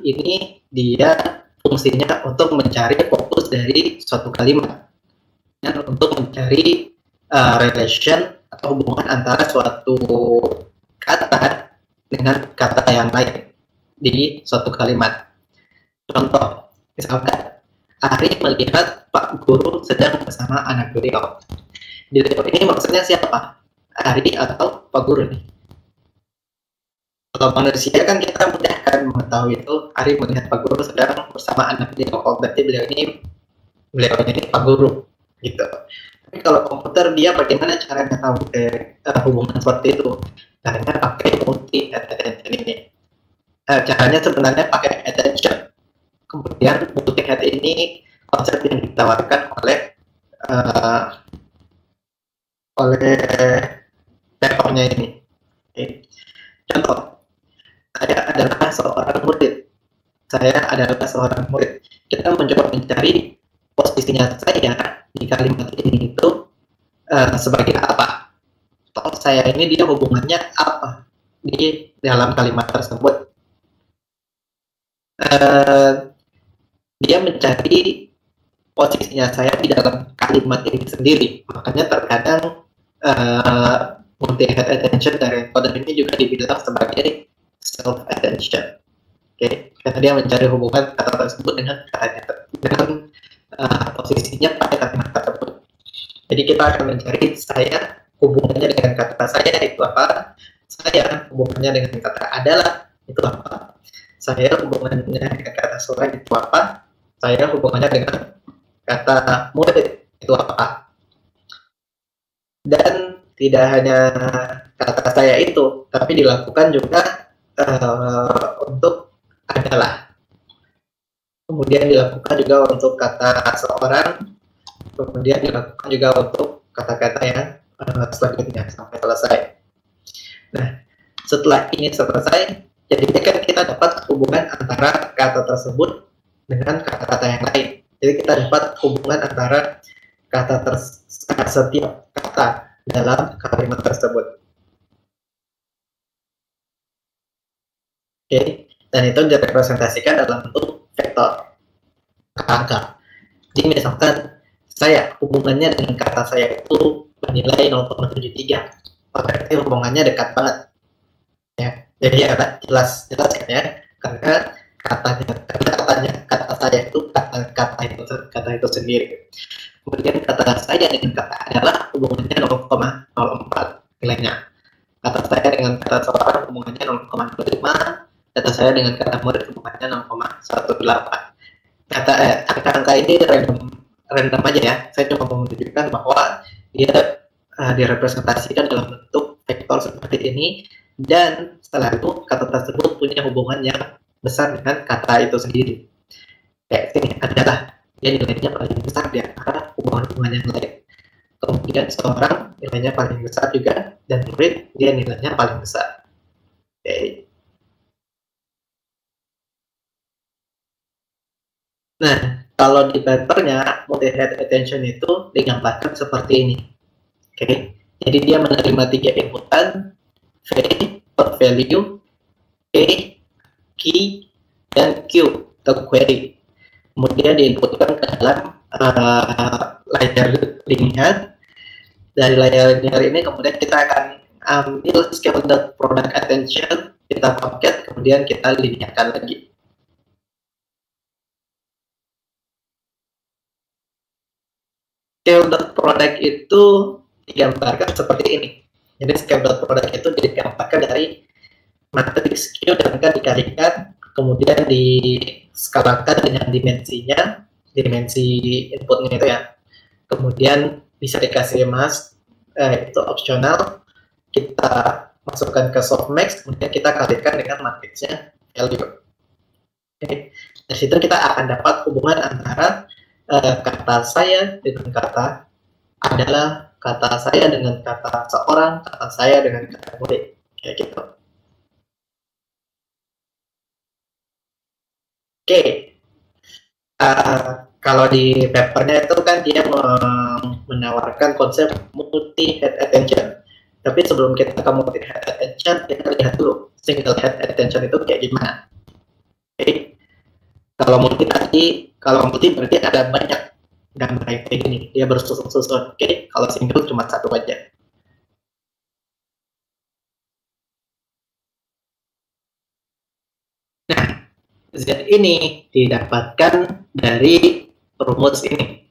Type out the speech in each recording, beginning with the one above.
ini dia fungsinya untuk mencari fokus dari suatu kalimat dan untuk mencari relation atau hubungan antara suatu kata dengan kata yang lain di suatu kalimat. Contoh, misalkan Ari melihat Pak Guru sedang bersama anak beliau. Beliau ini maksudnya siapa? Ari atau Pak Guru nih? Kalau manusia kan kita mudah kan mengetahui itu Ari melihat Pak Guru sedang bersama anak beliau. Oh, berarti beliau ini Pak Guru gitu. Tapi kalau komputer dia bagaimana caranya tahu hubungan seperti itu? Caranya pakai multi attention ini. Caranya sebenarnya pakai attention. Kemudian multi head ini konsep yang ditawarkan oleh papernya ini. Okay. Contoh, saya adalah seorang murid. Kita mencoba mencari posisinya saya di kalimat ini itu sebagai apa? Atau saya ini dia hubungannya apa di dalam kalimat tersebut? Dia mencari posisinya saya di dalam kalimat ini sendiri. Makanya terkadang multi-head attention dari encoder ini juga dibilang sebagai self-attention. Okay. Karena dia mencari hubungan kata tersebut dengan posisinya pada kalimat tersebut. Jadi kita akan mencari saya hubungannya dengan kata saya itu apa? Saya hubungannya dengan kata adalah itu apa? Saya hubungannya dengan kata seorang itu apa? Saya hubungannya dengan kata murid itu apa? Dan tidak hanya kata saya itu, tapi dilakukan juga untuk adalah. Kemudian dilakukan juga untuk kata seorang, kemudian dilakukan juga untuk kata-kata yang selanjutnya sampai selesai. Nah, setelah ini selesai, jadi kan kita dapat hubungan antara kata tersebut dengan kata-kata yang lain. Jadi kita dapat hubungan antara setiap kata dalam kalimat tersebut. Oke, dan itu direpresentasikan dalam bentuk vektor angka. Jadi misalkan saya hubungannya dengan kata saya itu bernilai 0,73, berarti hubungannya dekat banget. Ya, jadi ya jelas kan ya, karena kata saya itu kata itu sendiri. Kemudian kata saya dengan kata adalah hubungannya 0,04 nilainya. Kata saya dengan kata seorang hubungannya 0,25. Kata saya dengan kata murid hubungannya 0,18. Angka ini random aja ya. Saya cuma mau menunjukkan bahwa dia direpresentasikan dalam bentuk vektor seperti ini, dan setelah itu kata tersebut punya hubungan yang besar dengan kata itu sendiri. Kayak sini adalah dia nilainya paling besar di antara hubungan-hubungan yang lain. Kemudian seorang nilainya paling besar juga, dan murid dia nilainya paling besar. Okay. Nah, kalau di papernya multi-head attention itu digambarkan seperti ini. Okay. Jadi dia menerima 3 inputan, V, value, P, key, dan Q atau query. Kemudian diinputkan ke dalam layar linear. Dari layar linear ini kemudian kita akan ambil scale.product attention, kita paket, kemudian kita linearkan lagi. Scale.product itu digambarkan seperti ini. Jadi scale.product itu digambarkan dari matriks Q dan akan dikalikan, kemudian diskalakan dengan dimensinya, dimensi inputnya itu ya. Kemudian bisa dikasih mask, itu opsional. Kita masukkan ke softmax, kemudian kita kalikan dengan matriksnya value. Okay. Dari situ kita akan dapat hubungan antara kata saya dengan kata adalah, kata saya dengan kata seorang, kata saya dengan kata murid, kayak gitu. Oke. Kalau di papernya itu kan dia menawarkan konsep multi-head attention. Tapi sebelum kita ke multi-head attention, kita lihat dulu single head attention itu kayak gimana. Oke. Kalau multi berarti ada banyak gambar yang kayak gini, dia bersusun-susun. Oke, kalau single cuma satu aja. Nah, Z ini didapatkan dari rumus ini.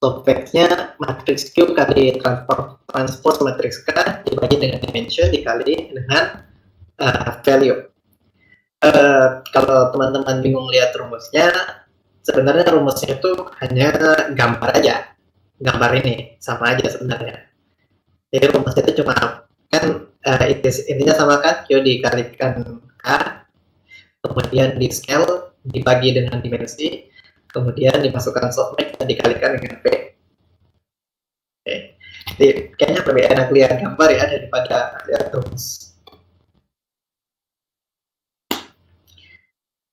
Subvectnya matriks Q kali transpose matriks K dibagi dengan dimension dikali dengan value. Kalau teman-teman bingung lihat rumusnya, sebenarnya rumusnya itu hanya gambar aja. Gambar ini sama aja sebenarnya. Jadi rumusnya itu cuma kan intinya sama kan, Q dikalikan K, kemudian di scale dibagi dengan dimensi, kemudian dimasukkan softmax dan dikalikan dengan V. Oke. Jadi kayaknya lebih enak lihat gambar ya daripada lihat rumus.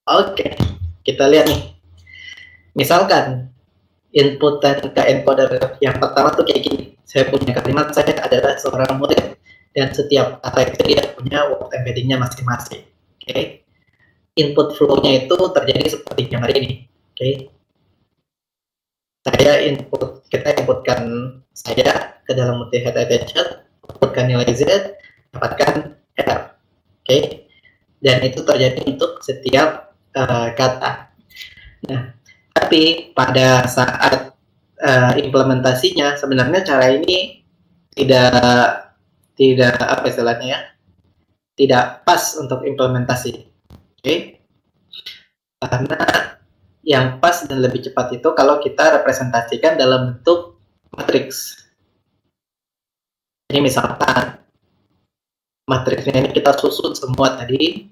Oke, kita lihat nih. Misalkan input dan ke encoder yang pertama tuh kayak gini. Saya punya kalimat, saya adalah seorang murid, dan setiap kata itu dia punya word embeddingnya masing-masing. Oke. Input flow-nya itu terjadi seperti gambar ini. Oke. Kita inputkan saya ke dalam multi head attention, inputkan nilai Z, dapatkan R. Oke. Dan itu terjadi untuk setiap kata. Nah, tapi pada saat implementasinya sebenarnya cara ini tidak apa istilahnya ya, tidak pas untuk implementasi. Oke. Karena yang pas dan lebih cepat itu kalau kita representasikan dalam bentuk matriks. Ini misalkan matriksnya ini kita susun semua tadi.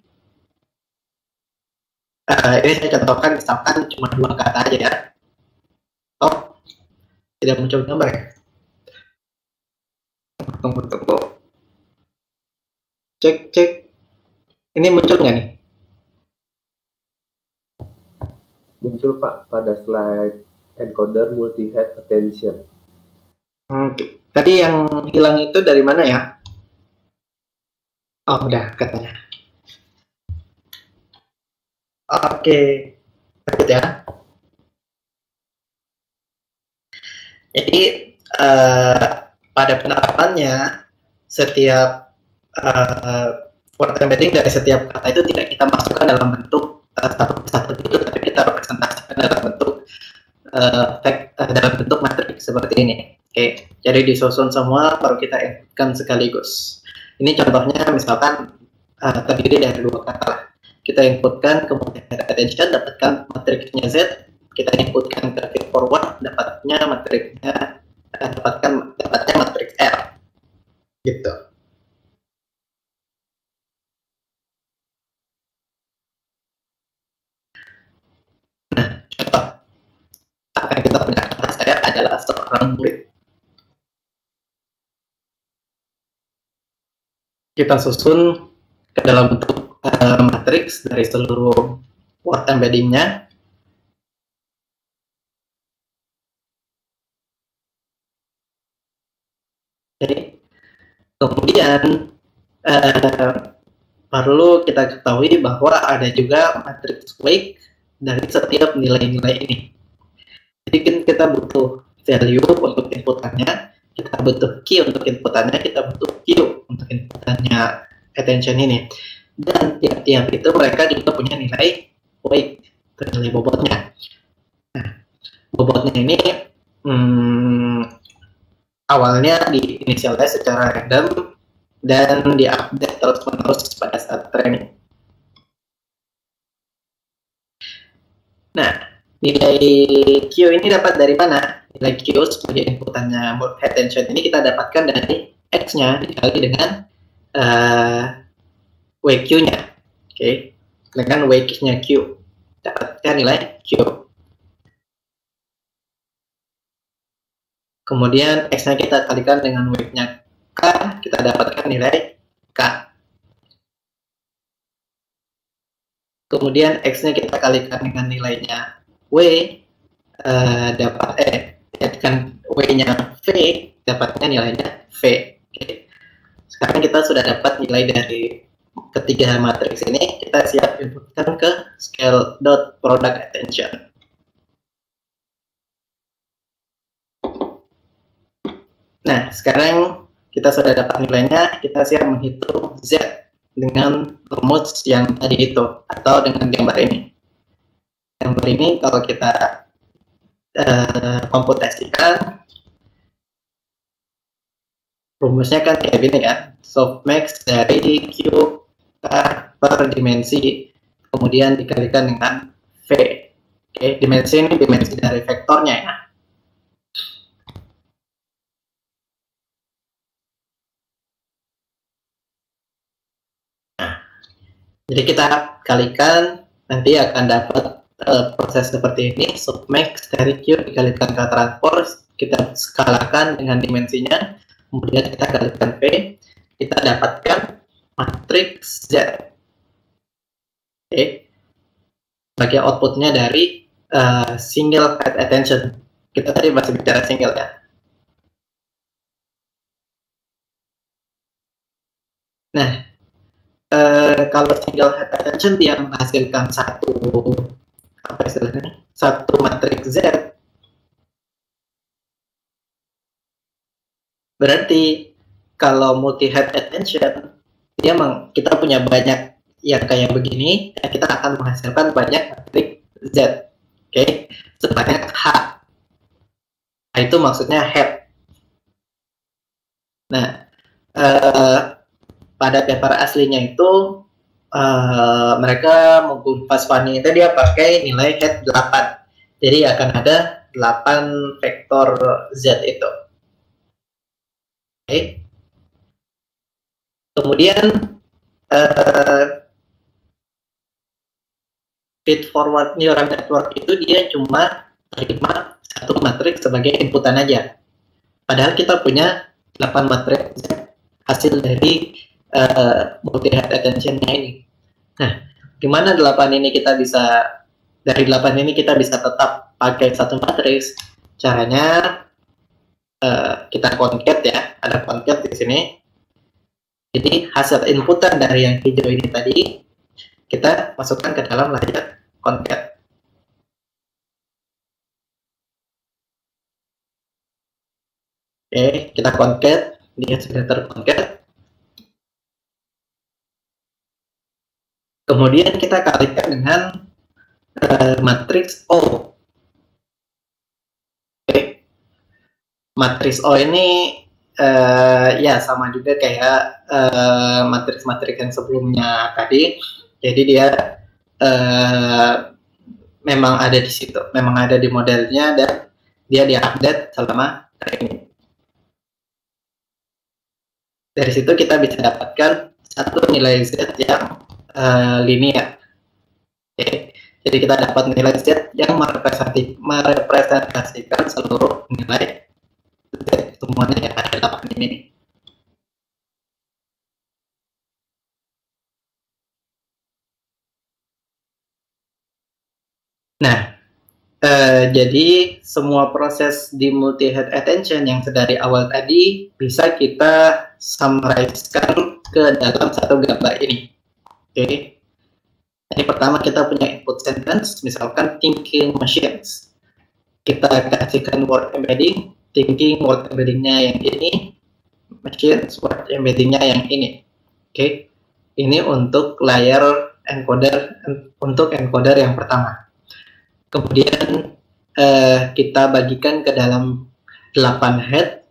Ini saya contohkan misalkan cuma 2 kata aja ya. Oh, tidak muncul gambar ya? Tunggu. Cek. Ini muncul nggak nih? Muncul Pak pada slide encoder multi-head attention. Tadi yang hilang itu dari mana ya? Oh, udah katanya. Oke, lanjut ya. Jadi pada penerapannya setiap word embedding dari setiap kata itu tidak kita masukkan dalam bentuk satu persatu itu, tapi kita representasikan dalam bentuk matriks seperti ini. Oke, jadi disusun semua baru kita inputkan sekaligus. Ini contohnya misalkan terdiri dari 2 kata lah. Kita inputkan, kemudian attention, dapatkan matriksnya Z, kita inputkan ke feed forward, dapatnya matriks R. Gitu. Nah, contoh. Akan kita punya kata saya adalah seorang murid. Kita susun ke dalam bentuk matriks dari seluruh word embeddingnya. Jadi, kemudian perlu kita ketahui bahwa ada juga matriks wake dari setiap nilai-nilai ini. Jadi kan kita butuh value untuk inputannya, kita butuh key untuk inputannya, kita butuh Q untuk inputannya attention ini. Dan tiap-tiap itu mereka juga punya nilai weight, nilai bobotnya. Nah, bobotnya ini awalnya di initialize secara random dan diupdate terus-menerus pada saat training. Nah, nilai Q ini dapat dari mana? Nilai Q sebagai inputannya attention ini kita dapatkan dari X-nya dikali dengan WQ-nya. Oke. Dengan WQ-nya Q. Dapatkan nilai Q. Kemudian X-nya kita kalikan dengan WQ-nya K, kita dapatkan nilai K. Kemudian X-nya kita kalikan dengan nilainya W, kan W-nya V, dapatkan nilainya V. Oke. Sekarang kita sudah dapat nilai dari ketiga matriks ini kita siap inputkan ke scale dot product attention. Nah, sekarang kita sudah dapat nilainya, kita siap menghitung Z dengan rumus yang tadi itu, atau dengan gambar ini. Gambar ini kalau kita komputasikan, rumusnya kan kayak gini kan, softmax dari Q per dimensi, kemudian dikalikan dengan V. Oke, dimensi ini dimensi dari vektornya ya. Jadi kita kalikan, nanti akan dapat proses seperti ini, softmax dari Q dikalikan ke transpose, kita skalakan dengan dimensinya, kemudian kita kalikan V, kita dapatkan matriks Z. Oke. Sebagai outputnya dari single head attention. Kita tadi masih bicara single ya. Nah, kalau single head attention dia menghasilkan satu matriks Z, berarti kalau multi head attention dia kita punya banyak yang kayak begini, dan kita akan menghasilkan banyak matriks Z. Oke, sebanyak H. Nah, itu maksudnya head. Nah, pada paper aslinya itu mereka menggunakan Fastfunding itu dia pakai nilai head 8. Jadi akan ada 8 vektor Z itu. Oke. Kemudian feed forward neural network itu dia cuma terima satu matriks sebagai inputan aja. Padahal kita punya 8 matriks hasil dari multi head attention-nya ini. Nah, gimana 8 ini kita bisa, dari 8 ini kita bisa tetap pakai satu matriks? Caranya kita concat ya, ada concat di sini. Jadi hasil inputan dari yang hijau ini tadi kita masukkan ke dalam layar concat. Oke, kita concat, dia sudah terconcat. Kemudian kita kalikan dengan matriks O. Oke. Matriks O ini ya sama juga kayak matriks-matriks yang sebelumnya tadi. Jadi dia memang ada di situ, memang ada di modelnya, dan dia diupdate selama training. Dari situ kita bisa dapatkan satu nilai Z yang linear. Oke. Jadi kita dapat nilai Z yang merepresentasikan seluruh nilai Z semuanya yang ada dalam ini. Nah, jadi semua proses di multi head attention yang dari awal tadi bisa kita summarize-kan ke dalam satu gambar ini. Oke. Jadi pertama kita punya input sentence, misalkan thinking machines. Kita kasihkan word embedding, thinking word embeddingnya yang ini, machines word embeddingnya yang ini. Oke. Ini untuk layar encoder, untuk encoder yang pertama. Kemudian kita bagikan ke dalam 8 head.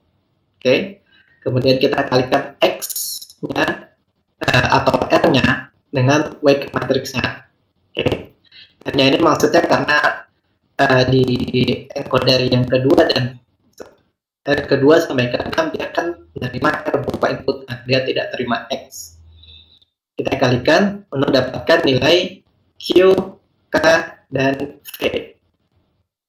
Oke. Kemudian kita kalikan X-nya atau R-nya dengan wake matriksnya. Oke. R-nya ini maksudnya karena di encoder yang kedua dan kedua sampai ke-6 dia akan menerima R berupa input, dia tidak terima X. Kita kalikan untuk dapatkan nilai Q, K, dan V.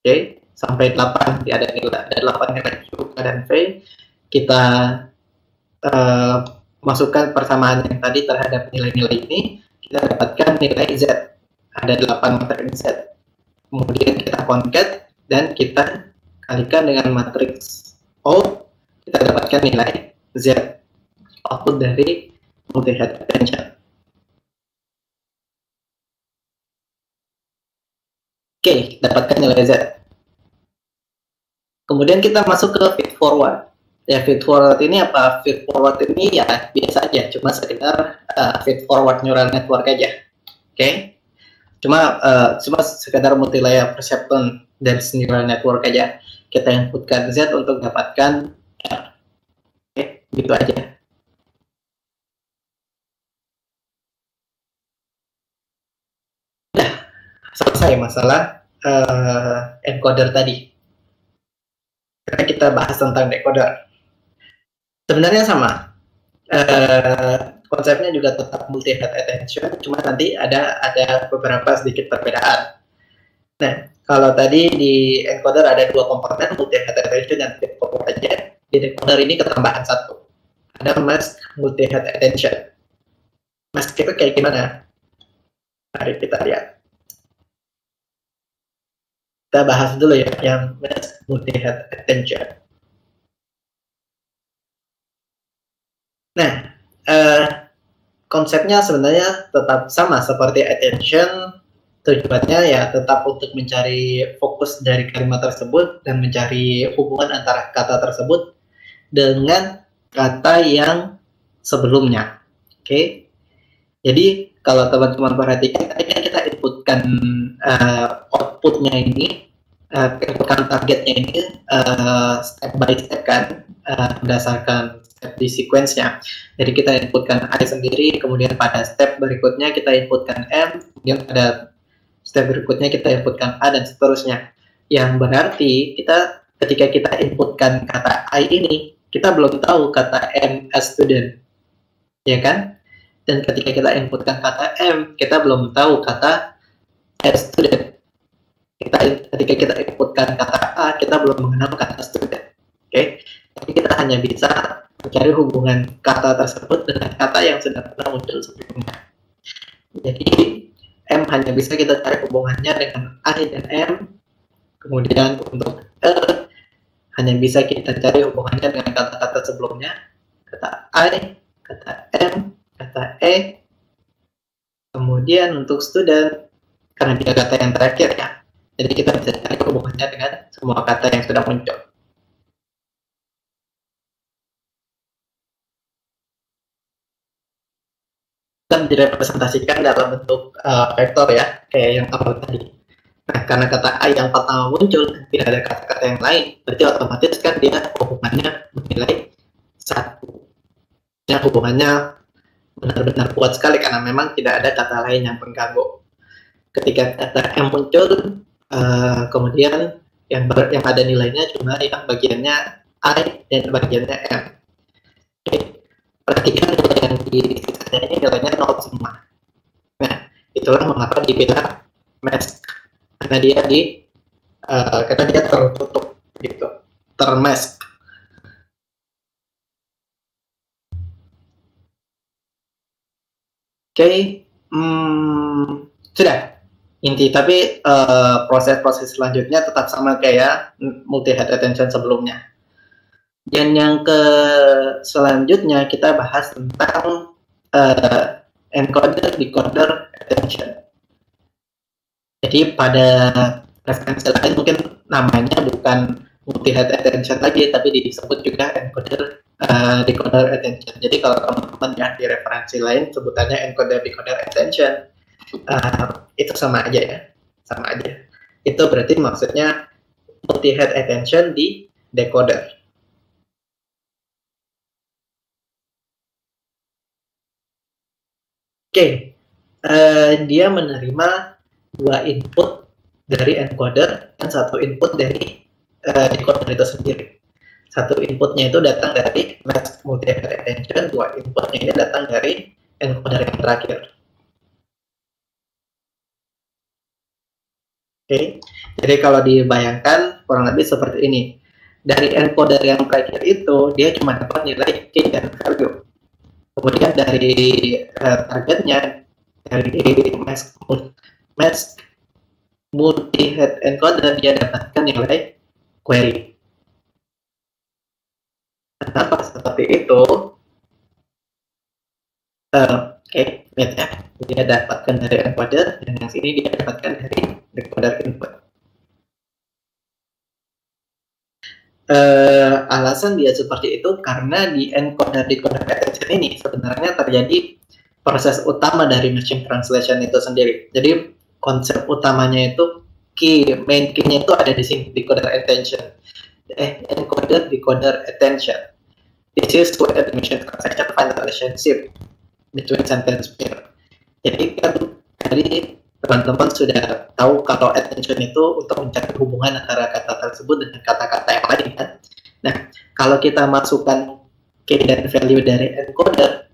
Oke, sampai 8 dia ada 8 nilai Q, K, dan V. Kita masukkan persamaan yang tadi terhadap nilai-nilai ini, kita dapatkan nilai Z. Ada 8 matriks Z. Kemudian kita concat dan kita kalikan dengan matriks O, kita dapatkan nilai Z, output dari multi head attention. Oke, dapatkan nilai Z. Kemudian kita masuk ke feed forward. Ya, feed forward ini apa? Feed forward ini ya biasa aja, cuma sekedar feed forward neural network aja. Oke. Cuma sekedar multi-layer perceptron dari neural network aja. Kita inputkan Z untuk dapatkan R. Oke, gitu aja. Nah, selesai masalah encoder tadi. Sekarang kita bahas tentang decoder. Sebenarnya sama. Konsepnya juga tetap multi-head attention, cuma nanti ada beberapa sedikit perbedaan. Nah, kalau tadi di encoder ada dua komponen, multi-head attention dan feed forward aja. Di decoder ini ketambahan satu, ada mask multi-head attention. Mask itu kayak gimana? Mari kita lihat. Kita bahas dulu ya yang mask multi-head attention. Nah, konsepnya sebenarnya tetap sama seperti attention. Tujuannya ya tetap untuk mencari fokus dari kalimat tersebut dan mencari hubungan antara kata tersebut dengan kata yang sebelumnya. Oke. Jadi kalau teman-teman perhatikan, tadi kan kita inputkan outputnya ini, inputkan targetnya ini step by step kan, berdasarkan step di sequence-nya. Jadi kita inputkan I sendiri, kemudian pada step berikutnya kita inputkan M, kemudian pada step berikutnya kita inputkan A dan seterusnya. Yang berarti kita ketika kita inputkan kata I ini, kita belum tahu kata M as student, ya kan? Dan ketika kita inputkan kata M, kita belum tahu kata as student. Ketika kita inputkan kata A, kita belum mengenal kata student. Oke, tapi kita hanya bisa mencari hubungan kata tersebut dengan kata yang sudah pernah muncul sebelumnya. Jadi M hanya bisa kita cari hubungannya dengan I dan M. Kemudian untuk E hanya bisa kita cari hubungannya dengan kata-kata sebelumnya, kata I, kata M, kata E. Kemudian untuk student, karena dia kata yang terakhir ya, jadi kita bisa cari hubungannya dengan semua kata yang sudah muncul. Dan direpresentasikan dalam bentuk vektor ya, kayak yang awal tadi. Nah, karena kata A yang pertama muncul, tidak ada kata-kata yang lain, berarti otomatis kan dia hubungannya bernilai 1. Ya, hubungannya benar-benar kuat sekali karena memang tidak ada kata lain yang mengganggu. Ketika kata M muncul, kemudian yang ada nilainya cuma yang bagiannya I dan bagiannya M. Oke. Perhatikan nilai yang di sisanya ini nilainya 0 semua. Nah, itulah mengapa dibilang mask, karena dia tertutup gitu, termask. Oke, sudah inti, tapi proses-proses selanjutnya tetap sama kayak multi-head attention sebelumnya. Dan yang selanjutnya kita bahas tentang encoder decoder attention. Jadi pada referensi lain mungkin namanya bukan multi-head attention lagi, tapi disebut juga encoder decoder attention. Jadi kalau teman-teman yang di referensi lain sebutannya encoder decoder attention, itu sama aja ya, sama aja. Itu berarti maksudnya multi-head attention di decoder. Oke, dia menerima 2 input dari encoder dan 1 input dari decoder itu sendiri. 1 inputnya itu datang dari mask multi-head attention, 2 inputnya ini datang dari encoder yang terakhir. Oke, jadi kalau dibayangkan kurang lebih seperti ini. Dari encoder yang terakhir itu dia cuma dapat nilai key dan value. Kemudian dari targetnya, dari mask multi-head encoder, dia dapatkan nilai query. Kenapa seperti itu? Oke, lihat ya, dia dapatkan dari encoder, dan yang sini dia dapatkan dari decoder input. Alasan dia seperti itu karena di encoder decoder attention ini sebenarnya terjadi proses utama dari machine translation itu sendiri. Jadi konsep utamanya itu main key-nya itu ada di sini, decoder attention. Encoder decoder attention. This is where the machine translation find the relationship between sentence pair. Jadi kan tadi teman-teman sudah tahu kalau attention itu untuk mencari hubungan antara kata tersebut dengan kata-kata yang lain kan. Nah, kalau kita masukkan key dan value dari encoder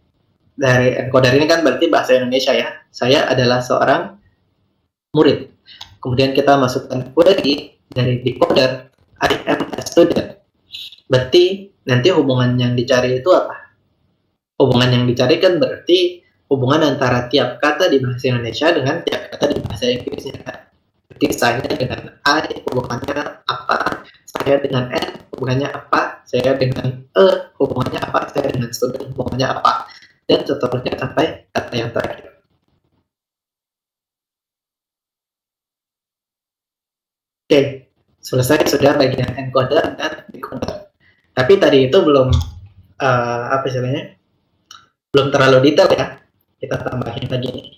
ini kan berarti bahasa Indonesia ya. Saya adalah seorang murid. Kemudian kita masukkan query dari decoder, I am a student. Berarti nanti hubungan yang dicari itu apa? Hubungan yang dicari kan berarti hubungan antara tiap kata di bahasa Indonesia dengan tiap kata di bahasa Inggrisnya kan. Berarti saya dengan I hubungannya apa? Saya dengan N hubungannya apa? Saya dengan hubungannya apa? Saya dengan student hubungannya apa? Dan seterusnya sampai kata yang terakhir. Oke, selesai sudah bagian encoder dan decoder. Tapi tadi itu belum belum terlalu detail ya. Kita tambahin lagi nih.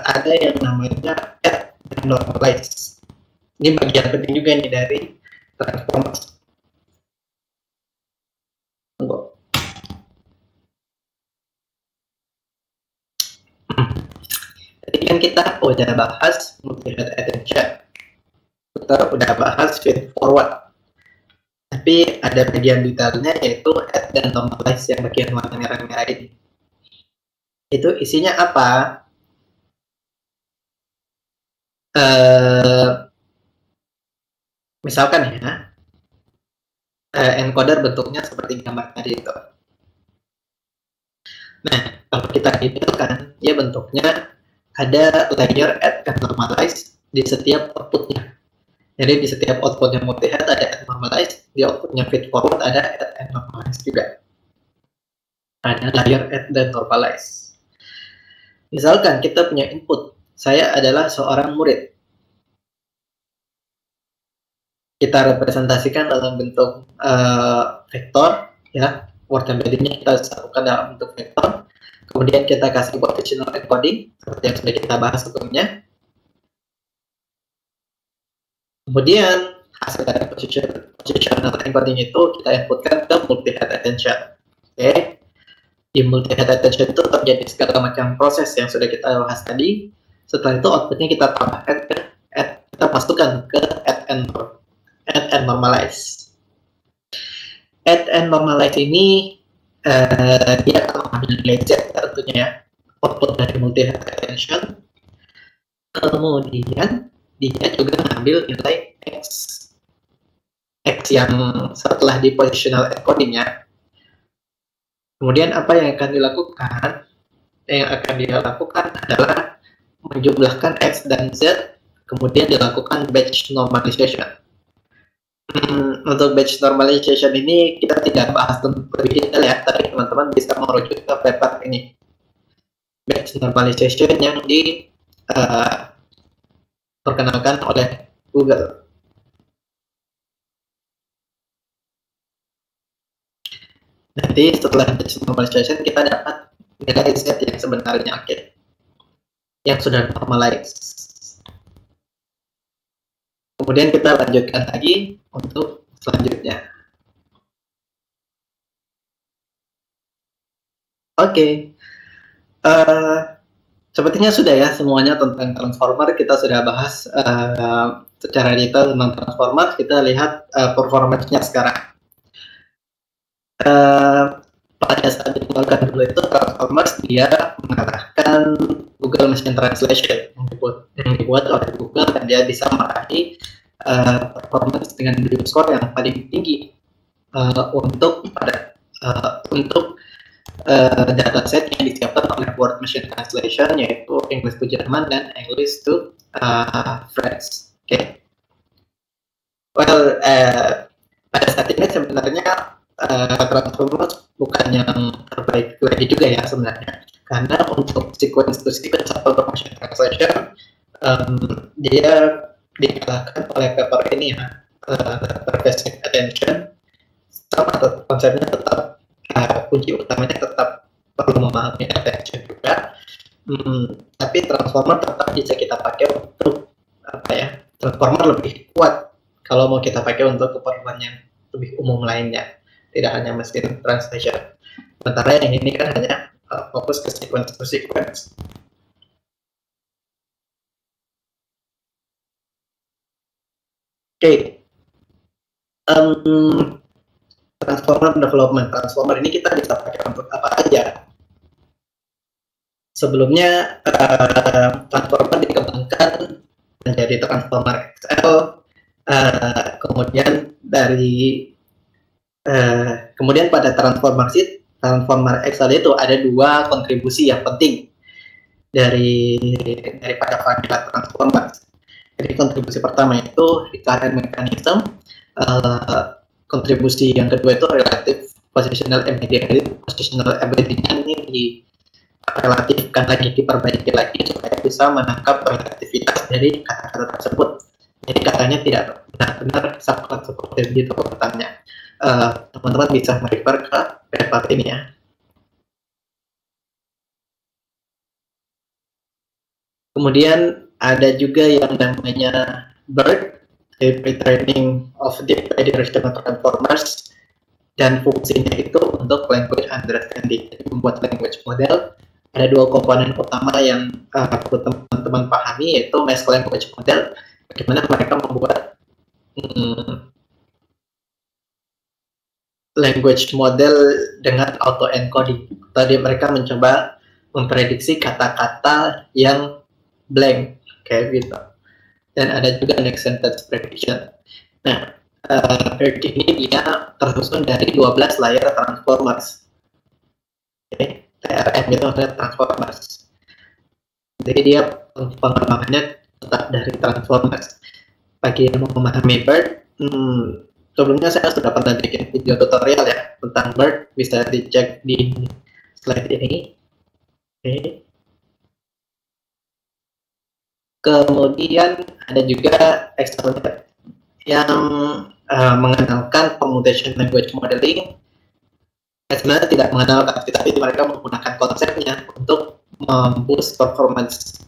Ada yang namanya add dan normalize. Ini bagian penting juga nih dari transformers. Tadi kan kita udah bahas multi-head attention, kita udah bahas feed forward, tapi ada bagian detailnya yaitu add dan normalize yang bagian warna merah-merah ini. Itu isinya apa? Misalkan ya, encoder bentuknya seperti gambar tadi itu. Nah, kalau kita detailkan, ya bentuknya ada layer add dan normalize di setiap outputnya. Jadi di setiap outputnya multi-head ada add normalize, di outputnya feed forward ada add and normalize juga. Ada layer add dan normalize. Misalkan kita punya input, saya adalah seorang murid. Kita representasikan dalam bentuk vektor, ya, word embeddingnya kita satukan dalam bentuk vektor. Kemudian kita kasih positional encoding seperti yang sudah kita bahas sebelumnya. Kemudian hasil dari positional encoding itu kita inputkan ke multi-head attention. Oke. Di multi-head attention itu terjadi segala macam proses yang sudah kita bahas tadi. Setelah itu outputnya kita tambahkan ke kita masukkan ke add and normalize. Add and normalize ini dia akan mengambil nilai Z tentunya ya, output dari multi-head attention. Kemudian dia juga mengambil nilai X yang setelah di positional encoding-nya. Kemudian apa yang akan dilakukan? Yang akan dilakukan adalah menjumlahkan X dan Z, kemudian dilakukan batch normalization. Untuk batch normalization ini kita tidak bahas lebih detail ya, tapi teman-teman bisa merujuk ke paper ini. Batch normalization yang diperkenalkan oleh Google. Nanti setelah batch normalization kita dapat nilai Z yang sebenarnya yang sudah normalize. Kemudian kita lanjutkan lagi untuk selanjutnya. Oke. Sepertinya sudah ya semuanya tentang transformer. Kita sudah bahas secara detail tentang transformer. Kita lihat performanya sekarang. Pada saat dikeluarkan dulu itu transformers dia mengarahkan Google Machine Translation yang dibuat oleh Google, dan dia bisa meraih performance dengan review score yang paling tinggi untuk dataset yang disiapkan oleh Word Machine Translation, yaitu English to German dan English to French. Okay. Well, pada saat ini sebenarnya transformers bukan yang terbaik lagi juga ya sebenarnya, karena untuk sequence to sequence atau untuk machine translation dia dikalahkan oleh paper ini ya, Pervasive attention, sama konsepnya tetap kunci utamanya tetap perlu memahami attention juga. Tapi transformer tetap bisa kita pakai untuk apa ya? Transformer lebih kuat kalau mau kita pakai untuk keperluan yang lebih umum lainnya, tidak hanya mesin translation. Sementara yang ini kan hanya fokus ke sequence to sequence. Oke, transformer development. Transformer ini kita bisa pakai untuk apa aja? Sebelumnya transformer dikembangkan menjadi transformer XL, kemudian kemudian pada transformer XL itu ada dua kontribusi yang penting daripada vanilla transformer. Jadi kontribusi pertama itu recurrent mechanism, kontribusi yang kedua itu relative positional embedding. Positional embedding ini direlatifkan lagi, diperbaiki lagi supaya bisa menangkap relativitas dari kata-kata tersebut. Jadi katanya tidak benar-benar saklek seperti itu katanya. Teman-teman bisa merefer ke paper ini ya. Kemudian ada juga yang namanya BERT, Pre-Training of Deep Bidirectional Transformers, dan fungsinya itu untuk language understanding. Jadi membuat language model. Ada dua komponen utama yang perlu teman-teman pahami, yaitu mesh language model. Bagaimana mereka membuat language model dengan auto encoding. Tadi mereka mencoba memprediksi kata-kata yang blank kayak gitu. Dan ada juga next sentence prediction. Nah, BERT ini dia tersusun dari 12 layer transformers. Oke, TRM itu adalah transformers. Jadi dia pengembangannya tetap dari transformers. Bagi yang mau memahami BERT, sebelumnya saya sudah pernah bikin video tutorial ya tentang BERT, bisa dicek di slide ini. Oke. Kemudian ada juga external yang mengenalkan computation language modeling. Sebenarnya tidak mengenalkan, tapi mereka menggunakan konsepnya untuk memboost performance.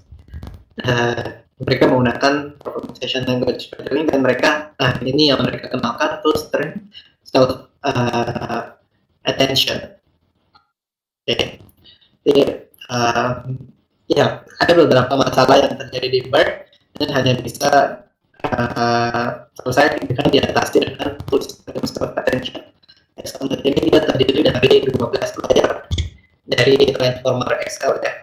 Mereka menggunakan computation language modeling dan mereka ini yang mereka kenalkan itu strength self attention. Okay. Jadi ya ada beberapa masalah yang terjadi di BERT dan hanya bisa selesai dengan diatasi dengan tools self attention. External ini dia terdiri dari 12 layer dari transformer XL ya.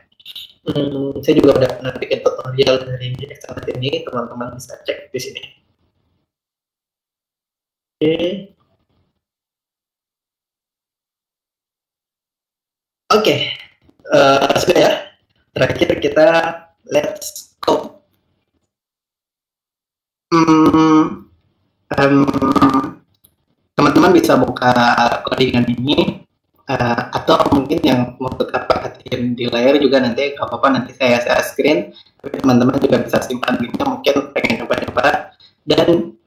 Saya juga udah pernah bikin tutorial dari external ini, teman-teman bisa cek di sini. Oke, sudah ya. Terakhir kita let's go. Teman-teman bisa buka codingan ini atau mungkin yang mau tetap perhatiin di layar juga nanti gak apa-apa, nanti saya share screen, tapi teman-teman juga bisa simpan linknya mungkin pengen coba-coba. Dan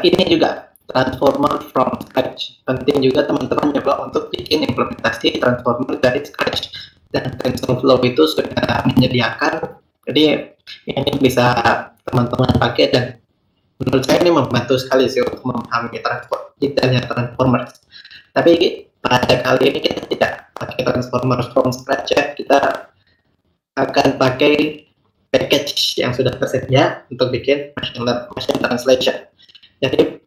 ini juga transformer from scratch, penting juga teman-teman coba untuk bikin implementasi transformer dari scratch, dan TensorFlow itu sudah menyediakan, jadi ini bisa teman-teman pakai dan menurut saya ini membantu sekali sih untuk memahami detailnya transformers. Tapi pada kali ini kita tidak pakai transformers from scratch ya, kita akan pakai package yang sudah tersedia untuk bikin machine translation. Jadi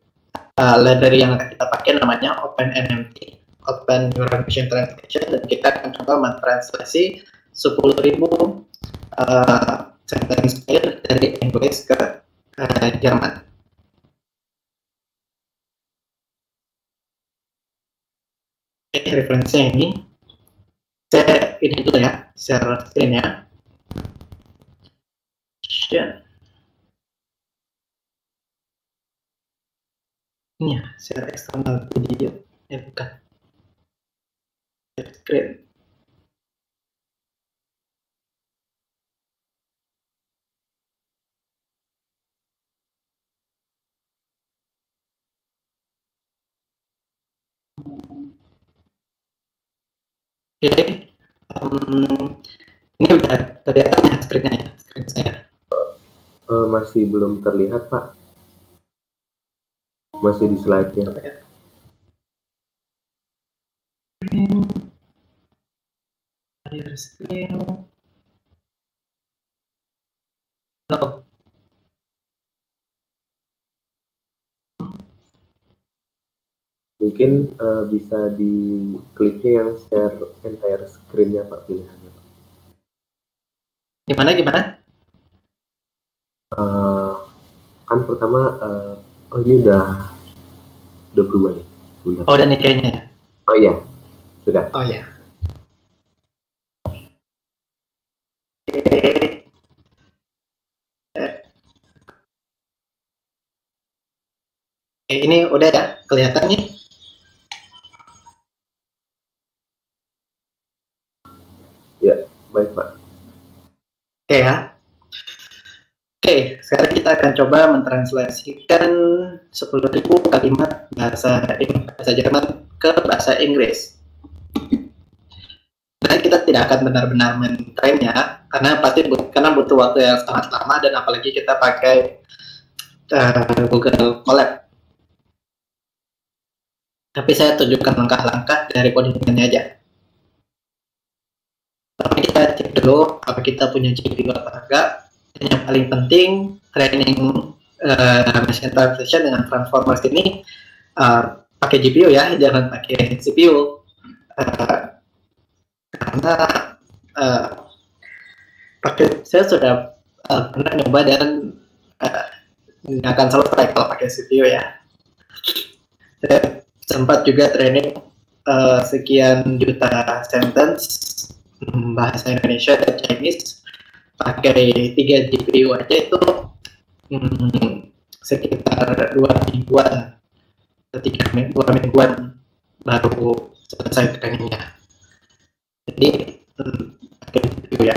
library yang akan kita pakai namanya OpenNMT, Open Neural Machine Translation, dan kita akan coba mentranslasi 10.000 sentence file dari Inggris ke Jerman. Referensinya ini saya ini dulu ya, share screen ya. Ini ya, share eksternal video bukan share screen. Oke, ini udah terlihat ya screen-nya ya, screen saya. Masih belum terlihat, Pak. Masih di slide-nya. Screen. Oh. Mungkin bisa dikliknya yang share entire screen-nya, Pak, pilihannya. Gimana? Kan pertama, oh ini udah berubah nih. Oh, udah nih kayaknya ya. Oh iya, sudah. Oh ya. Ini udah ya kelihatan nih. Ya, baik, Pak. Oke ya. Oke, sekarang kita akan coba mentranslasikan 10.000 kalimat bahasa Jerman ke bahasa Inggris. Nah, kita tidak akan benar-benar mentrainnya karena butuh waktu yang sangat lama, dan apalagi kita pakai Google Colab. Tapi saya tunjukkan langkah-langkah dari codingannya aja. Tapi kita cek dulu apa kita punya GPU atau enggak. Dan yang paling penting, training machine translation dengan transformers ini pakai GPU ya, jangan pakai CPU. Karena saya sudah pernah nyoba dan nggak akan selesai kalau pakai CPU ya. Saya sempat juga training sekian juta sentence bahasa Indonesia dan Chinese pakai 3 GPU aja itu sekitar 2 mingguan atau 2 mingguan baru selesai trainingnya. Jadi pakai GPU ya,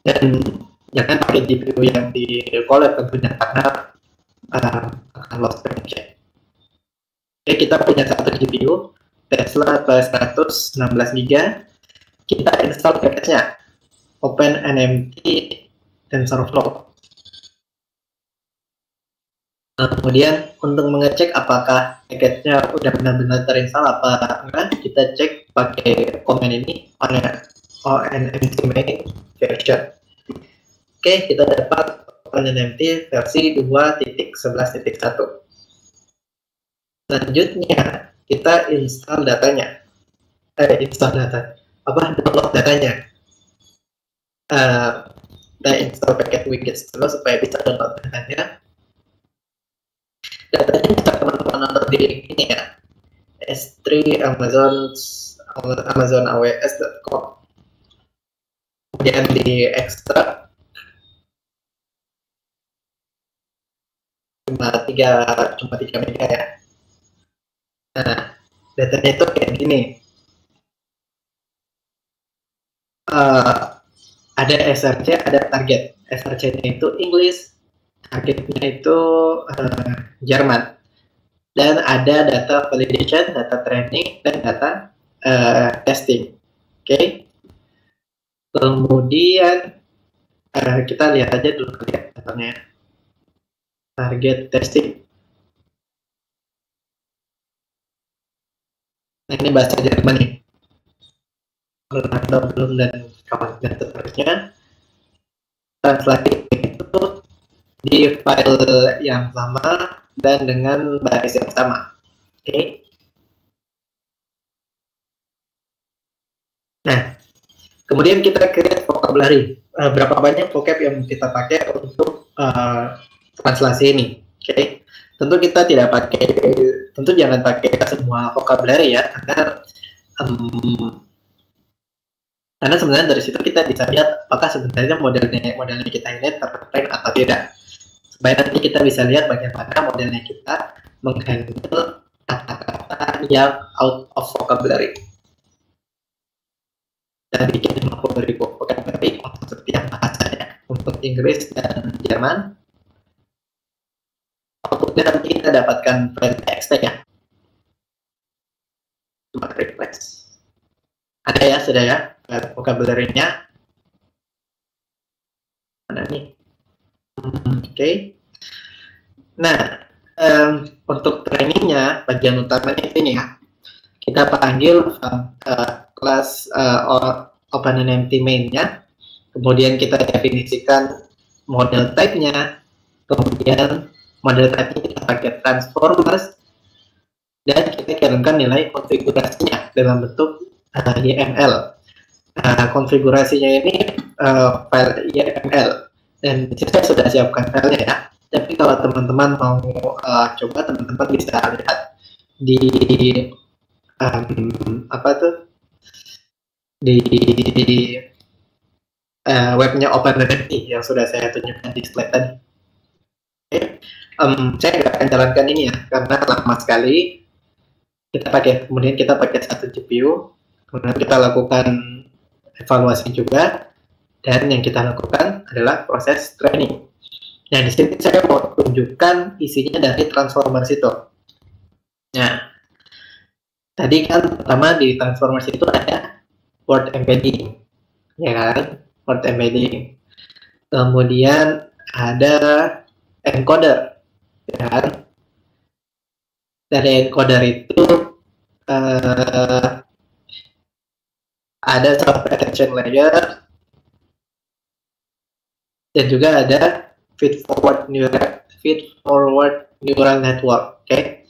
dan jangan pakai GPU yang di collab tentunya karena akan lost connection. Oke, kita punya satu GPU Tesla P116GB. Kita install package-nya OpenNMT TensorFlow. Kemudian untuk mengecek apakah package-nya udah benar-benar terinstall apa enggak, kita cek pakai command ini ONMT main version. Oke, kita dapat OpenNMT versi 2.11.1. Selanjutnya kita install datanya. Download datanya. Kita install paket widgets dulu supaya bisa download datanya. Datanya bisa teman-teman nonton di ini ya, S3 Amazon AWS.com. Kemudian di ekstrak cuma 3 mega ya. Nah, datanya itu kayak gini. Ada SRC, ada target. SRC-nya itu English, targetnya itu Jerman. Dan ada data validation, data training, dan data testing. Oke. Kemudian kita lihat aja dulu datanya. Target testing. Nah, ini bahasa Jerman nih. Atau belum dan kawan dan seterusnya. Translate itu di file yang sama dan dengan baris yang sama. Oke. Nah, kemudian kita create vocabulary. Berapa banyak vocab yang kita pakai untuk translasi ini. Oke. Tentu kita tidak pakai, tentu jangan pakai semua vocabulary ya, karena sebenarnya dari situ kita bisa lihat apakah sebenarnya modelnya kita ini tertrain atau tidak. Supaya nanti kita bisa lihat bagaimana modelnya kita menghandle kata-kata yang out of vocabulary. Dan bikin 50.000 vocabulary untuk setiap bahasanya, untuk Inggris dan Jerman. Outputnya nanti kita dapatkan file txt ya. Cuma replace. Ada ya, sudah ya vocabulary-nya. Mana nih? Oke. Nah, untuk trainingnya, bagian utamanya ini ya. Kita panggil kelas OpenNMT main-nya, kemudian kita definisikan model type-nya, kemudian model type-nya kita pakai transformers, dan kita kirimkan nilai konfigurasinya dalam bentuk YML. Konfigurasinya ini file YML, dan saya sudah siapkan filenya ya. Tapi kalau teman-teman mau coba, teman-teman bisa lihat di webnya OpenNMT yang sudah saya tunjukkan di slide tadi. Saya nggak akan jalankan ini ya, karena lama sekali. Kemudian kita pakai satu GPU, kemudian kita lakukan evaluasi juga, dan yang kita lakukan adalah proses training. Nah, di sini saya mau tunjukkan isinya dari transformers itu. Nah, tadi kan pertama di transformers itu ada word embedding, ya kan? Word embedding. Kemudian ada encoder, ya kan? Dari encoder itu ada software attention layer, dan juga ada feed forward neural network. Oke.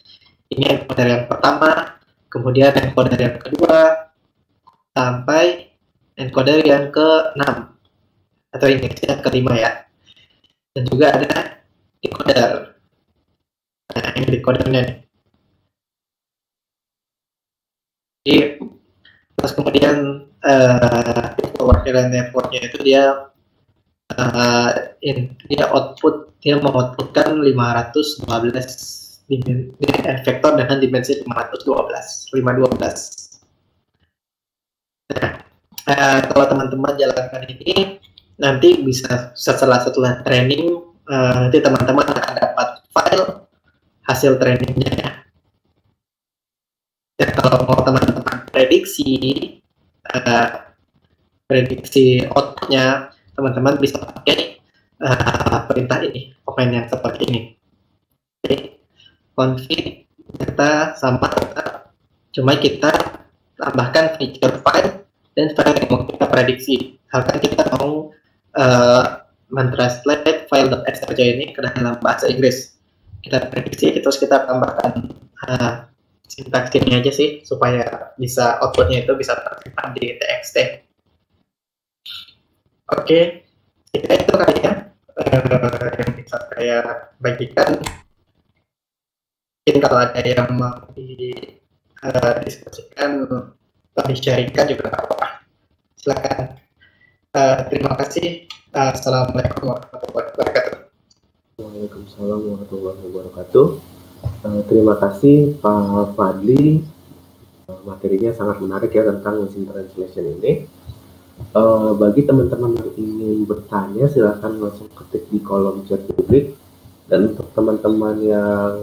Ini encoder yang pertama, kemudian encoder yang kedua, sampai encoder yang ke-6 atau indeksnya ke-5 ya. Dan juga ada decoder. Nah, ini decodernya nih. Jadi, terus kemudian forward neural networknya itu dia mengoutputkan 512 vektor dengan dimensi 512. Nah, kalau teman-teman jalankan ini, nanti bisa setelah training, nanti teman-teman akan dapat file hasil trainingnya ya. Dan kalau mau teman-teman prediksi outputnya, teman-teman bisa pakai perintah ini, command yang seperti ini. Oke. Config data sama data, cuma kita tambahkan feature file dan file yang mau kita prediksi. Misalkan kita mau mentranslate file.xrj ini ke dalam bahasa Inggris, kita prediksi, terus kita tambahkan sintaks ini aja sih, supaya bisa outputnya itu bisa tersimpan di txt. Oke, itu kayaknya yang bisa saya bagikan. Mungkin kalau ada yang mau didiskusikan atau di-sharingkan juga nggak apa-apa. Silakan. Terima kasih. Assalamualaikum warahmatullahi wabarakatuh. Waalaikumsalam warahmatullahi wabarakatuh. Terima kasih Pak Fadli, materinya sangat menarik ya tentang machine translation ini. Bagi teman-teman yang ingin bertanya, silakan langsung ketik di kolom chat publik, dan untuk teman-teman yang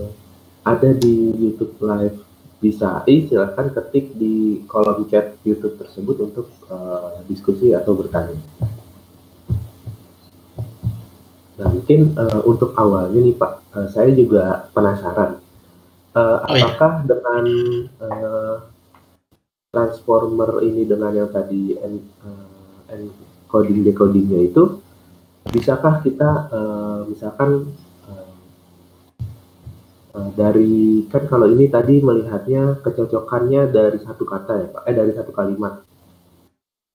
ada di YouTube Live bisa silakan ketik di kolom chat YouTube tersebut untuk diskusi atau bertanya. Nah, mungkin untuk awalnya nih Pak, saya juga penasaran, apakah dengan transformer ini, dengan yang tadi encoding decodingnya itu, bisakah kita misalkan dari, kan kalau ini tadi melihatnya kecocokannya dari satu kata ya Pak, dari satu kalimat.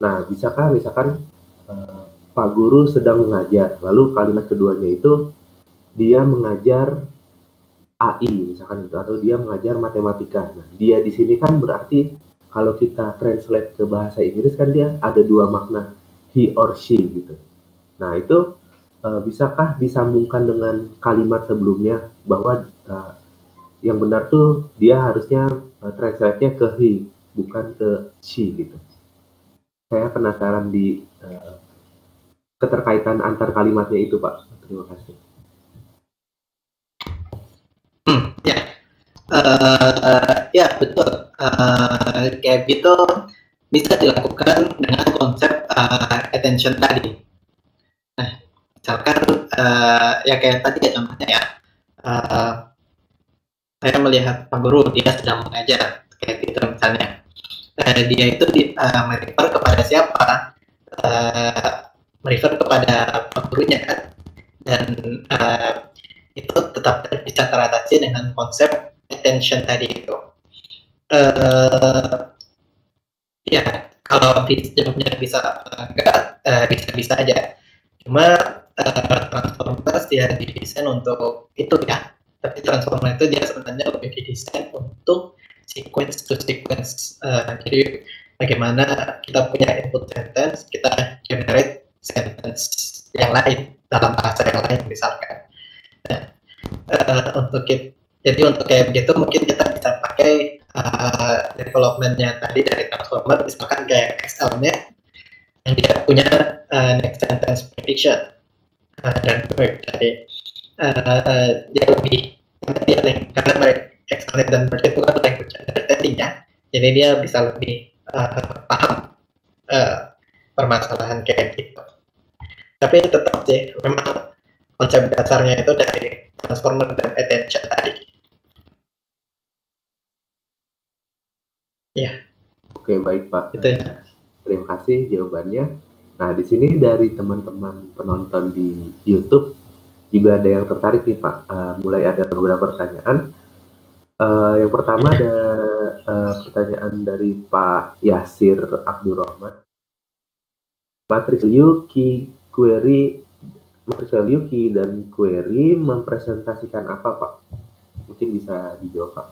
Nah, bisakah misalkan Pak Guru sedang mengajar, lalu kalimat keduanya itu dia mengajar AI misalkan itu, atau dia mengajar matematika. Nah, dia di sini kan berarti kalau kita translate ke bahasa Inggris kan dia ada dua makna, he or she gitu. Nah, itu bisakah disambungkan dengan kalimat sebelumnya bahwa yang benar tuh dia harusnya translate-nya ke he, bukan ke she gitu. Saya penasaran di keterkaitan antar kalimatnya itu Pak. Terima kasih. Ya, Ya betul. Kayak gitu bisa dilakukan dengan konsep attention tadi. Nah, misalkan ya kayak tadi ya contohnya ya, saya melihat Pak Guru dia sedang mengajar kayak gitu misalnya. Dia itu merefer kepada siapa? Merefer kepada Pak Gurunya kan, dan itu tetap bisa teratasi dengan konsep attention tadi itu. Ya kalau jawabnya bisa enggak, bisa-bisa aja. Cuma Transformers ya didesain untuk itu ya. Tapi Transformer itu dia sebenarnya lebih didesain untuk sequence to sequence. Jadi bagaimana kita punya input sentence, kita generate sentence yang lain dalam bahasa yang lain misalkan. Nah, jadi untuk kayak begitu mungkin kita bisa pakai developmentnya tadi dari Transformer, misalkan kayak XL-nya yang dia punya next sentence prediction dan word tadi dia lebih karena mereka XL dan word itu kan language understanding ya, jadi dia bisa lebih paham permasalahan kayak gitu. Tapi tetap sih memang konsep dasarnya itu dari Transformer dan attention tadi. Ya. Oke, baik Pak. Itu ya. Terima kasih jawabannya. Nah, di sini dari teman-teman penonton di YouTube juga ada yang tertarik nih Pak. Mulai ada beberapa pertanyaan. Yang pertama ada pertanyaan dari Pak Yasir Abdurrahman. Matriks value key dan query mempresentasikan apa Pak? Mungkin bisa dijawab Pak.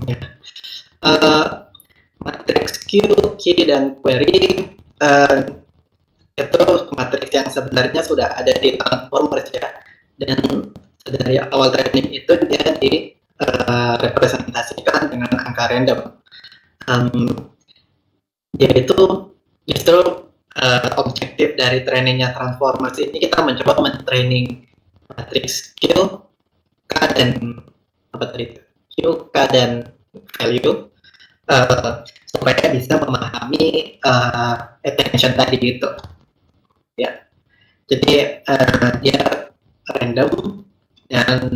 Ya. Matriks Q, key, dan query itu matriks yang sebenarnya sudah ada di Transformers ya, dan dari awal training itu dia direpresentasikan dengan angka random. Yaitu justru objektif dari trainingnya Transformers ini kita mencoba men-training matriks Q, K, dan apa tadi? Q, K, dan value supaya bisa memahami attention tadi gitu ya. Jadi dia random dan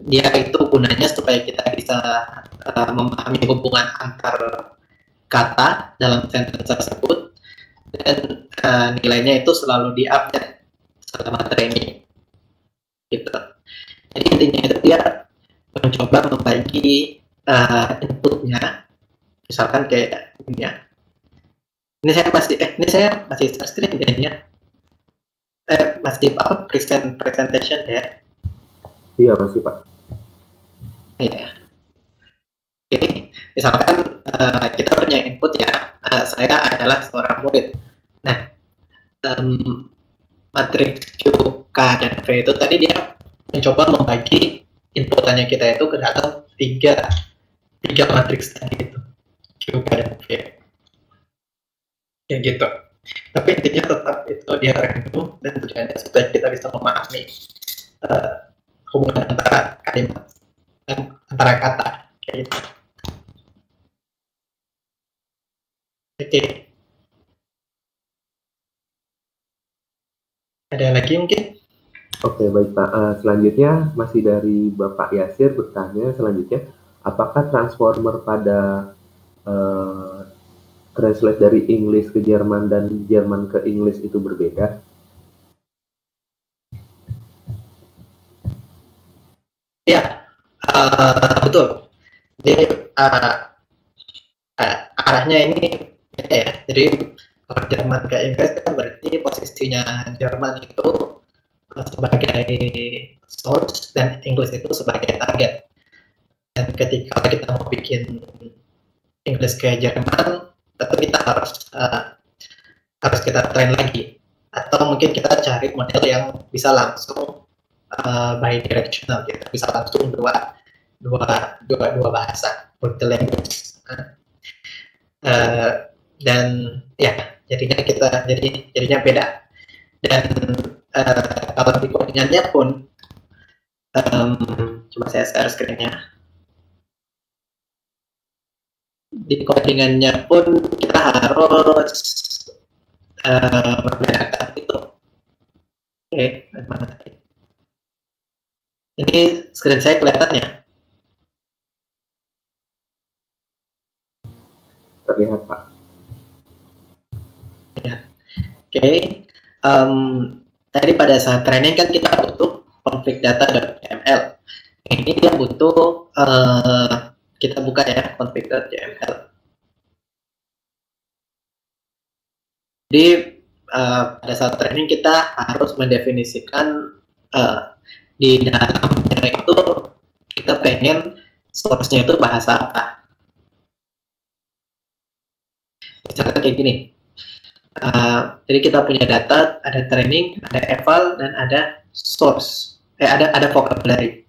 dia itu gunanya supaya kita bisa memahami hubungan antar kata dalam sentence tersebut, dan nilainya itu selalu diupdate selama training gitu. Jadi intinya itu dia mencoba membagi inputnya, misalkan kayak ini ya. Ini saya masih share screen ya. Masih apa presentation ya? Iya masih Pak. Iya. Oke, misalkan kita punya input ya. Saya adalah seorang murid. Nah, matriks Q, K, dan V itu tadi dia mencoba membagi inputannya kita itu ke dalam tiga matriks tadi itu, Q, K, dan V. Ya gitu. Tapi intinya tetap itu dia random dan tujuannya supaya kita bisa memahami hubungan antara kalimat dan antara kata kayak gitu. Oke. Ada lagi mungkin? Oke, baik Pak. Selanjutnya masih dari Bapak Yasir bertanya selanjutnya, apakah transformer pada translate dari Inggris ke Jerman dan Jerman ke Inggris itu berbeda? Ya, betul. Jadi arahnya ini beda ya. Jadi kalau Jerman ke Inggris kan berarti posisinya Jerman itu sebagai source dan Inggris itu sebagai target. Dan ketika kita mau bikin Inggris ke Jerman, tentu kita harus kita train lagi. Atau mungkin kita cari model yang bisa langsung bidirectional, kita bisa langsung dua bahasa, multi language. Dan ya jadinya beda. Dan kalau di codingannya pun Coba saya share screen-nya. Di codingannya pun kita harus membedakan itu. Oke, mana tadi? Ini screen saya kelihatan ya? Terlihat, Pak. Ya. Oke. Tadi pada saat training kan kita butuh config data.yml. Ini dia butuh kita buka ya config.yml. Jadi pada saat training kita harus mendefinisikan di dalamnya itu kita pengen source-nya itu bahasa apa. Misalkan kayak gini. Jadi kita punya data, ada training, ada eval, dan ada source. Ada vocabulary.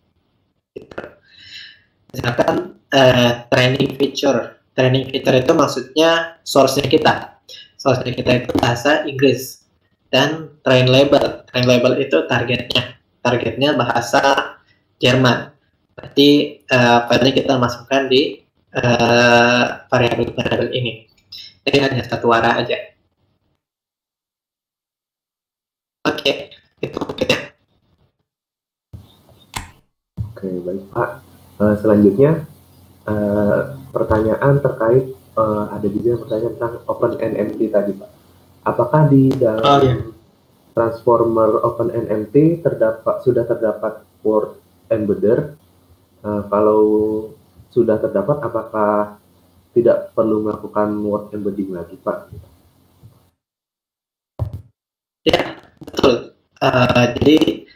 Gitu. Misalkan training feature. Training feature itu maksudnya source-nya kita. Source-nya kita itu bahasa Inggris. Dan train label. Train label itu targetnya. Targetnya bahasa Jerman. Berarti filenya kita masukkan di variabel ini. Jadi hanya satu arah aja. Oke, itu ya. Oke, baik Pak. Selanjutnya pertanyaan terkait ada juga pertanyaan tentang OpenNMT tadi Pak. Apakah di dalam transformer OpenNMT sudah terdapat word embedder? Kalau sudah terdapat, apakah tidak perlu melakukan word embedding lagi Pak? Ya, betul. Jadi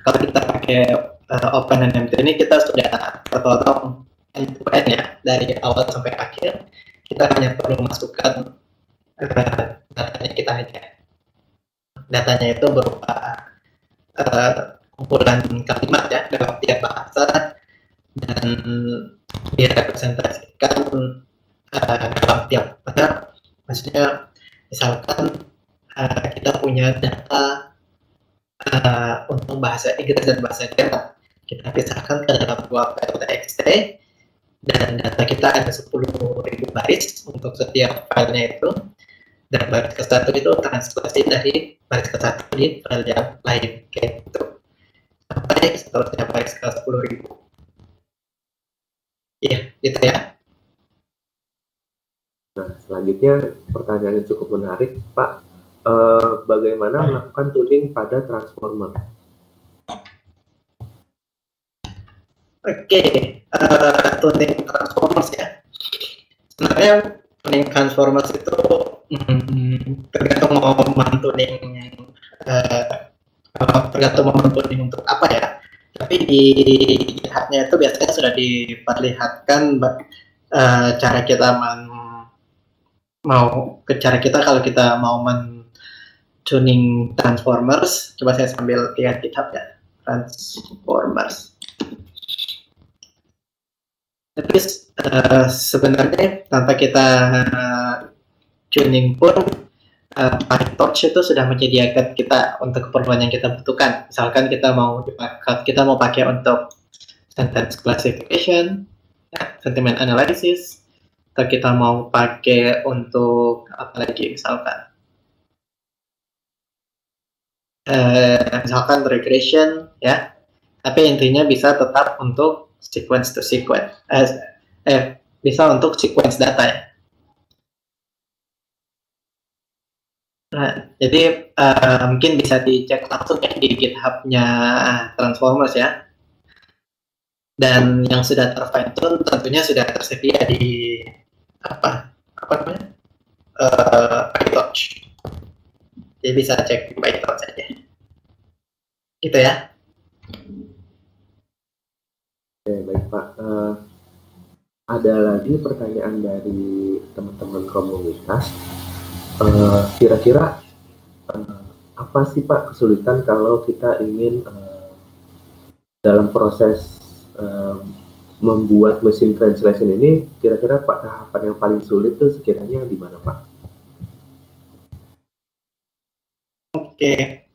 kalau kita pakai OpenNMT ini kita sudah tertolong end-to-end ya, dari awal sampai akhir. Kita hanya perlu masukkan datanya kita aja. Datanya itu berupa kumpulan kalimat ya dalam tiap bahasa dan direpresentasikan dalam tiap bahasa. Maksudnya misalkan kita punya data untuk bahasa Inggris dan bahasa Jerman, kita pisahkan ke dalam dua file txt dan data kita ada 10.000 baris untuk setiap filenya itu, dan baris ke satu itu translasi dari baris ke satu di file yang lain kayak gitu sampai seterusnya baris ke 10.000. Iya, gitu ya. Nah, selanjutnya pertanyaan yang cukup menarik Pak. Bagaimana melakukan tuning pada transformer? Oke, tuning transformers ya. Sebenarnya tuning transformers itu tergantung mau tuning tergantung mau tuning untuk apa ya. Tapi di GitHub-nya itu biasanya sudah diperlihatkan cara kita cara kita kalau kita mau tuning transformers. Coba saya sambil lihat GitHub ya, transformers. Tapi sebenarnya tanpa kita tuning pun PyTorch itu sudah menyediakan kita untuk keperluan yang kita butuhkan. Misalkan kita mau pakai untuk sentence classification, sentiment analysis, atau kita mau pakai untuk apa lagi misalkan regression ya. Tapi intinya bisa tetap untuk sequence to sequence, bisa untuk sequence data ya. Nah, jadi mungkin bisa dicek langsung ya di GitHub-nya Transformers ya. Dan yang sudah terfine tune tentunya sudah tersedia di apa namanya PyTorch. Jadi bisa cek di PyTorch saja. Gitu ya. Oke, baik Pak. Ada lagi pertanyaan dari teman-teman komunitas. Kira-kira apa sih Pak kesulitan kalau kita ingin dalam proses membuat mesin translation ini, kira-kira Pak tahapan yang paling sulit itu sekiranya di mana Pak? Oke.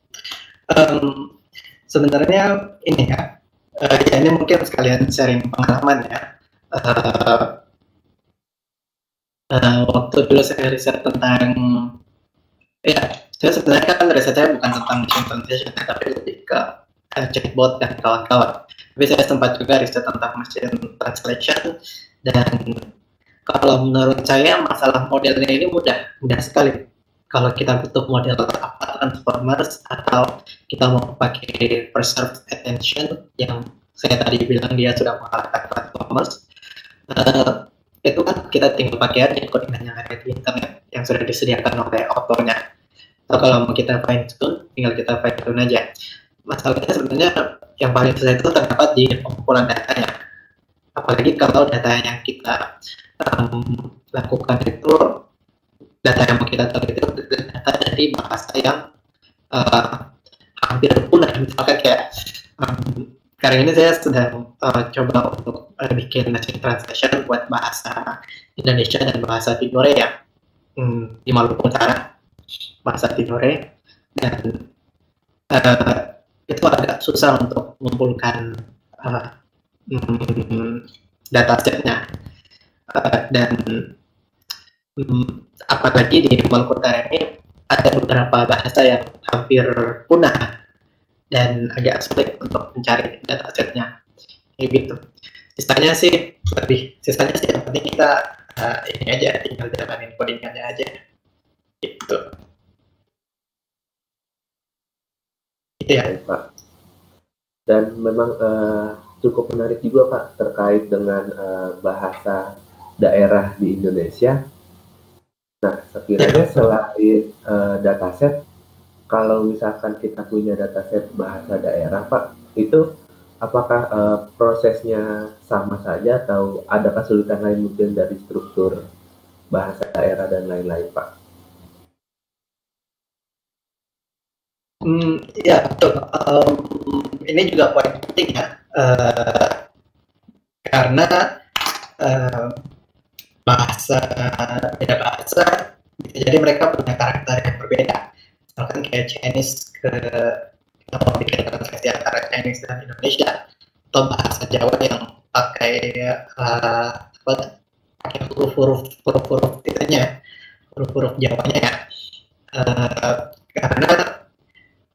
sebenarnya ini ya, ya ini mungkin sekalian sharing pengalaman ya. Waktu dulu saya riset tentang, ya saya sebenarnya kan riset saya bukan tentang machine translation, tapi lebih ke chatbot dan kawan-kawan. Tapi saya sempat juga riset tentang machine translation, dan kalau menurut saya masalah modelnya ini mudah sekali. Kalau kita butuh model apa, transformers, atau kita mau pakai preserved attention yang saya tadi bilang dia sudah mengalahkan transformers, itu kan kita tinggal pakai aja codingan yang ada di internet yang sudah disediakan oleh autornya. Atau kalau mau kita fine tune, tinggal kita fine tune aja. Masalahnya sebenarnya yang paling susah itu terdapat di pengumpulan datanya. Apalagi kalau data yang kita lakukan itu, data yang mau kita tahu itu data dari bahasa yang hampir punah. Misalkan kayak sekarang ini saya sedang coba untuk bikin machine translation buat bahasa Indonesia dan bahasa Tidore ya, di Maluku Utara, bahasa Tidore, dan itu agak susah untuk mengumpulkan datasetnya, dan apalagi di Maluku Utara ini ada beberapa bahasa yang hampir punah dan agak sulit untuk mencari datasetnya kayak gitu. Sisanya sih yang penting kita ini aja, tinggal jalanin codingannya aja gitu. Gitu ya Pak. Dan memang cukup menarik juga Pak terkait dengan bahasa daerah di Indonesia. Nah, sekiranya selain dataset, kalau misalkan kita punya dataset bahasa daerah Pak, itu apakah prosesnya sama saja atau ada kesulitan lain mungkin dari struktur bahasa daerah dan lain-lain Pak? Ya betul. Ini juga poin penting ya, karena beda bahasa bisa jadi mereka punya karakter yang berbeda. Misalkan kayak Chinese kita mau bikin translasi antara Chinese dan Indonesia, atau bahasa Jawa yang pakai pakai huruf-huruf kitanya, huruf-huruf Jawanya ya. Karena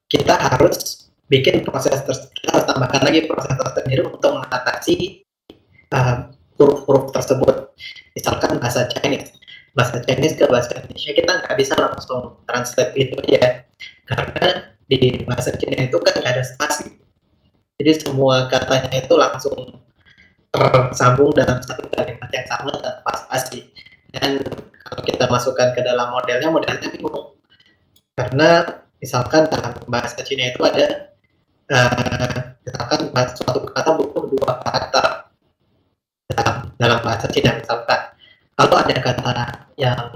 kita harus bikin kita harus tambahkan lagi proses tersendiri untuk mengatasi huruf-huruf tersebut. Misalkan bahasa Chinese ke bahasa Indonesia kita nggak bisa langsung translate itu aja, karena di bahasa Cina itu kan nggak ada spasi, jadi semua katanya itu langsung tersambung dalam satu kalimat yang sama tanpa spasi. Dan kalau kita masukkan ke dalam modelnya bingung, karena misalkan dalam bahasa Cina itu ada misalkan suatu kata butuh 2 karakter dalam bahasa Cina. Misalkan kalau ada kata yang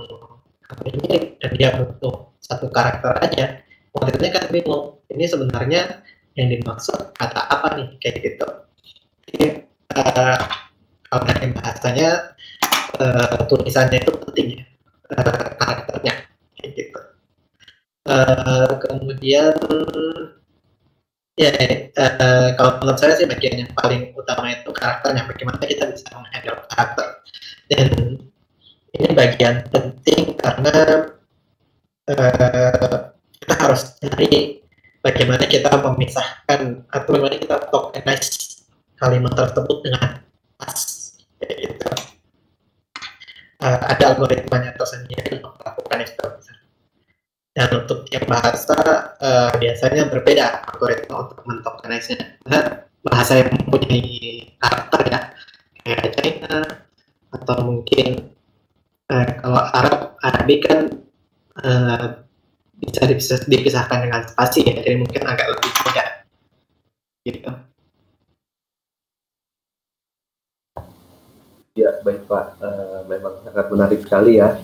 mirip dan dia butuh 1 karakter aja, modelnya kan bingung, ini sebenarnya yang dimaksud kata apa nih, kayak gitu. Jadi kalau dari bahasanya tulisannya itu penting ya, karakternya kayak gitu. Kemudian ya kalau menurut saya sih bagian yang paling utama itu karakternya, bagaimana kita bisa menghandle karakter, dan ini bagian penting karena kita harus cari bagaimana kita memisahkan atau bagaimana kita tokenize kalimat tersebut dengan pas, kayak gitu. Ada algoritmanya tersendiri untuk melakukan itu. Dan untuk tiap bahasa biasanya berbeda algoritma untuk mentokenize-nya. Karena bahasa yang mempunyai karakter ya, kayak China, atau mungkin kalau Arabic kan bisa dipisahkan dengan spasi ya, jadi mungkin agak lebih mudah gitu. Ya baik Pak, memang sangat menarik sekali ya.